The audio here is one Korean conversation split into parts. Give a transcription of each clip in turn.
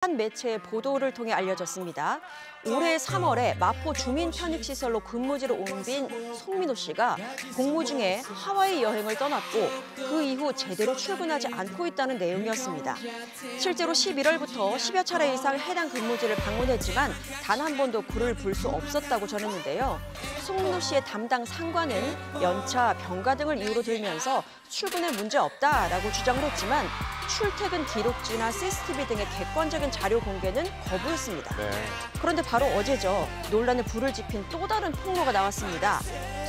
한 매체의 보도를 통해 알려졌습니다. 올해 3월에 마포 주민편익시설로 근무지로 옮긴 송민호 씨가 복무 중에 하와이 여행을 떠났고 그 이후 제대로 출근하지 않고 있다는 내용이었습니다. 실제로 11월부터 10여 차례 이상 해당 근무지를 방문했지만 단 한 번도 불을 불 수 없었다고 전했는데요. 송민호 씨의 담당 상관은 연차, 병가 등을 이유로 들면서 출근에 문제 없다라고 주장을 했지만 출퇴근 기록지나 CCTV 등의 객관적인 자료 공개는 거부했습니다. 그런데 바로 어제죠. 논란에 불을 지핀 또 다른 폭로가 나왔습니다.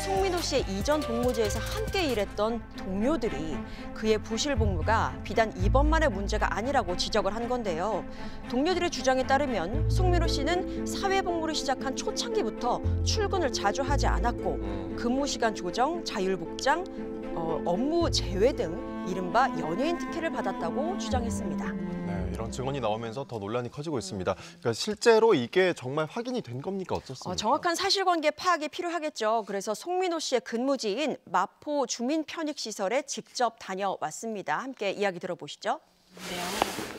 송민호 씨의 이전 복무지에서 함께 일했던 동료들이 그의 부실 복무가 비단 이번만의 문제가 아니라고 지적을 한 건데요. 동료들의 주장에 따르면 송민호 씨는 사회복무를 시작한 초창기부터 출근을 자주 하지 않았고 근무 시간 조정, 자율복장, 업무 제외 등 이른바 연예인 특혜를 받았다고 주장했습니다. 네, 이런 증언이 나오면서 더 논란이 커지고 있습니다. 그러니까 실제로 이게 정말 확인이 된 겁니까? 어떻습니까? 정확한 사실관계 파악이 필요하겠죠. 그래서 송민호 씨의 근무지인 마포 주민편익시설에 직접 다녀왔습니다. 함께 이야기 들어보시죠. 네요.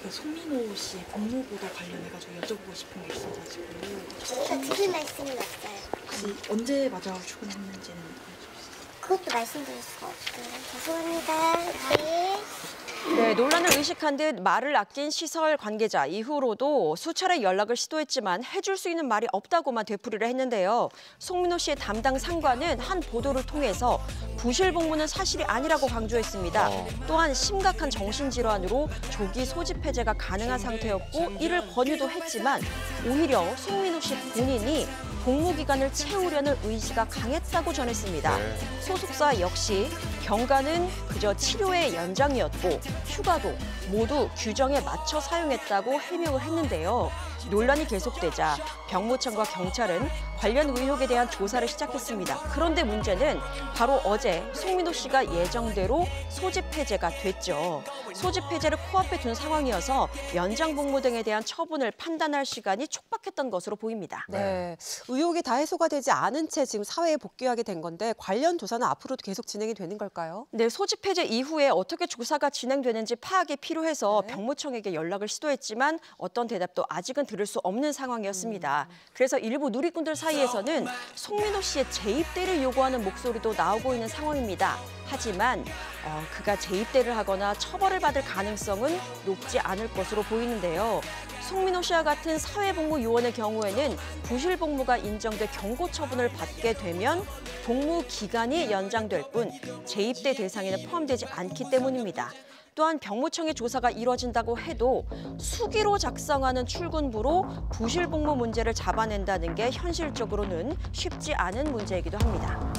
그 송민호 씨의 복무 보도 관련해가지고 여쭤보고 싶은 게 있어가지고. 저 드릴 말씀이 없어요. 혹시 언제 마저 출근했는지는 알려주세요. 그것도 말씀드릴 수가 없어요. 죄송합니다. 네. 네, 논란을 의식한 듯 말을 아낀 시설 관계자 이후로도 수차례 연락을 시도했지만 해줄 수 있는 말이 없다고만 되풀이를 했는데요. 송민호 씨의 담당 상관은 한 보도를 통해서 부실 복무는 사실이 아니라고 강조했습니다. 또한 심각한 정신질환으로 조기 소집 해제가 가능한 상태였고 이를 권유도 했지만 오히려 송민호 씨 본인이 복무 기간을 채우려는 의지가 강했다고 전했습니다. 소속사 역시 병가는 그저 치료의 연장이었고 휴가도 모두 규정에 맞춰 사용했다고 해명을 했는데요. 논란이 계속되자 병무청과 경찰은 관련 의혹에 대한 조사를 시작했습니다. 그런데 문제는 바로 어제 송민호 씨가 예정대로 소집 해제가 됐죠. 소집 해제를 코앞에 둔 상황이어서 연장 복무 등에 대한 처분을 판단할 시간이 촉박했던 것으로 보입니다. 네, 의혹이 다 해소가 되지 않은 채 지금 사회에 복귀하게 된 건데 관련 조사는 앞으로도 계속 진행이 되는 걸까요? 네, 소집 해제 이후에 어떻게 조사가 진행되는지 파악이 필요해서 병무청에게 연락을 시도했지만 어떤 대답도 아직은 들을 수 없는 상황이었습니다. 그래서 일부 누리꾼들 사이에서는 송민호 씨의 재입대를 요구하는 목소리도 나오고 있는 상황입니다. 하지만 그가 재입대를 하거나 처벌을 받을 가능성은 높지 않을 것으로 보이는데요. 송민호 씨와 같은 사회복무 요원의 경우에는 부실 복무가 인정돼 경고 처분을 받게 되면 복무 기간이 연장될 뿐 재입대 대상에는 포함되지 않기 때문입니다. 또한 병무청의 조사가 이뤄진다고 해도 수기로 작성하는 출근부로 부실 복무 문제를 잡아낸다는 게 현실적으로는 쉽지 않은 문제이기도 합니다.